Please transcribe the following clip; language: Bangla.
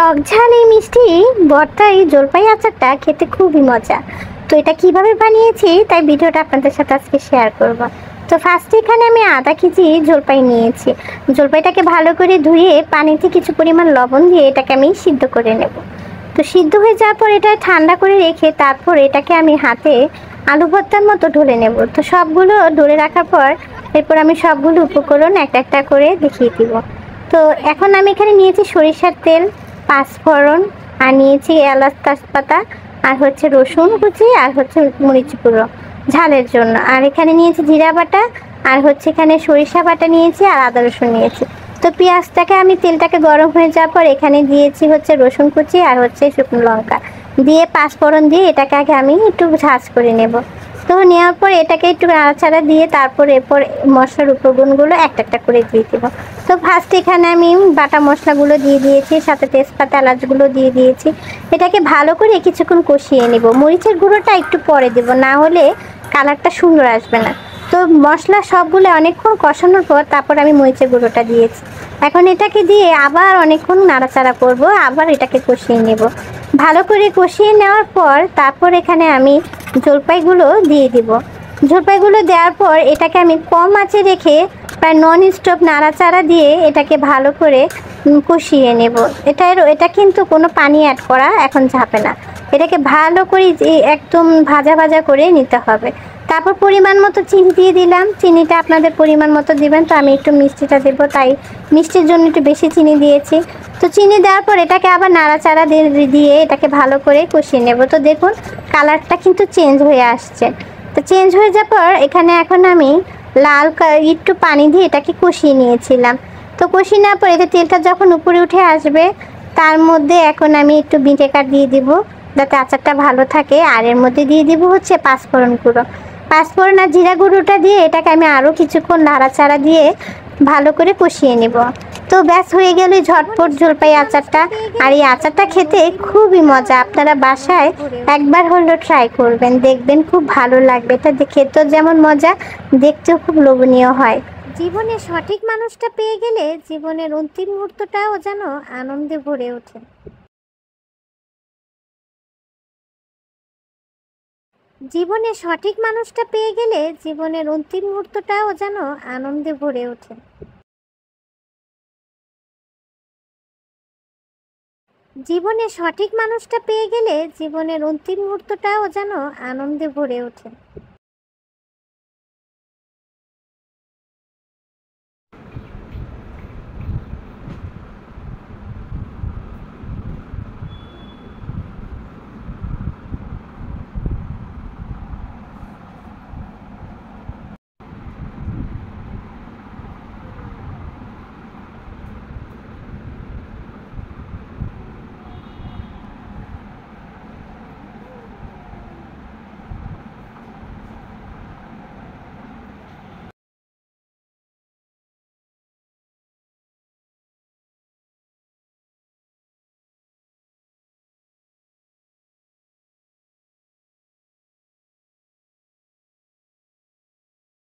টক ঝাল এই মিষ্টি ভর্তা এই জলপাই আচারটা খেতে খুবই মজা। তো এটা কিভাবে বানিয়েছি তাই ভিডিওটা আপনাদের সাথে আজকে শেয়ার করব। তো ফার্স্টে এখানে আমি আধা কেজি জলপাই নিয়েছি। জলপাইটাকে ভালো করে ধুয়ে পানিতে কিছু পরিমাণ লবণ দিয়ে এটাকে আমি সিদ্ধ করে নেব। তো সিদ্ধ হয়ে যাওয়ার পর এটা ঠান্ডা করে রেখে তারপর এটাকে আমি হাতে আলু ভর্তার মতো ঢলে নেব। তো সবগুলো ঢলে রাখার পর এরপর আমি সবগুলো উপকরণ একটা একটা করে দেখিয়ে দিব। তো এখন আমি এখানে নিয়েছি সরিষার তেল, পাঁচফোড়ন, আর নিয়েছি এলাচ তেজপাতা, আর হচ্ছে রসুন কুচি, আর হচ্ছে মরিচ গুঁড়ো ঝালের জন্য, আর এখানে নিয়েছি জিরা বাটা, আর হচ্ছে এখানে সরিষা বাটা নিয়েছি, আর আদা রসুন নিয়েছি। তো পেঁয়াজটাকে আমি তেলটাকে গরম হয়ে যাওয়ার পর এখানে দিয়েছি হচ্ছে রসুন কুচি আর হচ্ছে শুকনো লঙ্কা দিয়ে পাঁচফোড়ন দিয়ে এটাকে আগে আমি একটু ভাজ করে নেব। তো নেওয়ার পর এটাকে একটু নাড়াচাড়া দিয়ে তারপর এরপর মশলার উপকরণগুলো একটা একটা করে দিয়ে দেবো। তো ফার্স্ট এখানে আমি বাটা মশলাগুলো দিয়ে দিয়েছি, সাথে তেজপাতা এলাচগুলো দিয়ে দিয়েছি। এটাকে ভালো করে কিছুক্ষণ কষিয়ে নেব। মরিচের গুঁড়োটা একটু পরে দেব, না হলে কালারটা সুন্দর আসবে না। তো মশলা সবগুলো অনেকক্ষণ কষানোর পর তারপর আমি মরিচের গুঁড়োটা দিয়েছি। এখন এটাকে দিয়ে আবার অনেকক্ষণ নাড়াচাড়া করব, আবার এটাকে কষিয়ে নেব। ভালো করে কষিয়ে নেওয়ার পর তারপর এখানে আমি জলপাইগুলো দিয়ে দিব। জলপাইগুলো দেওয়ার পর এটাকে আমি কম আঁচে রেখে প্রায় নন স্টপ নাড়াচাড়া দিয়ে এটাকে ভালো করে কষিয়ে নেব। এটা কিন্তু কোনো পানি অ্যাড করা এখন যাবে না। এটাকে ভালো করে একদম ভাজা ভাজা করে নিতে হবে। তারপর পরিমাণ মতো চিনি দিয়ে দিলাম। চিনিটা আপনাদের পরিমাণ মতো দিবেন। তো আমি একটু মিষ্টিটা দেবো, তাই মিষ্টির জন্য একটু বেশি চিনি দিয়েছি। তো চিনি দেওয়ার পর এটাকে আবার নাড়াচাড়া দিয়ে এটাকে ভালো করে কষিয়ে নেব। তো দেখুন কালারটা কিন্তু চেঞ্জ হয়ে আসছে। তো চেঞ্জ হয়ে যাওয়ার পর এখানে এখন আমি একটু পানি দিয়ে এটাকে কষিয়ে নিয়েছিলাম। তো কষিয়ে নেওয়ার পর এটা তেলটা যখন উপরে উঠে আসবে তার মধ্যে এখন আমি একটু ভিনেগার দিয়ে দিব যাতে আচারটা ভালো থাকে। আর এর মধ্যে দিয়ে দিব হচ্ছে পাঁচফোড়ন গুঁড়ো, পাঁচফোড়ন আর জিরা গুঁড়োটা দিয়ে এটাকে আমি আরও কিছুক্ষণ নাড়াচাড়া দিয়ে ভালো করে কষিয়ে নেব। তো ব্যাস হয়ে গেল ঝটপট জলপাই আচারটা। আর এই আচারটা খেতে খুবই মজা। আপনারা বাসায় একবার হলেও ট্রাই করবেন, দেখবেন খুব ভালো লাগবে। এটা খেতেও যেমন মজা, দেখতেও খুব লোভনীয় হয়। জীবনে সঠিক মানুষটা পেয়ে গেলে জীবনের অন্তিম মুহূর্তটাও যেন আনন্দে ভরে ওঠে। জীবনে সঠিক মানুষটা পেয়ে গেলে জীবনের অন্তিম মুহূর্তটাও যেন আনন্দে ভরে ওঠে। জীবনে সঠিক মানুষটা পেয়ে গেলে জীবনের অন্তিম মুহূর্তটাও যেন আনন্দে ভরে ওঠে।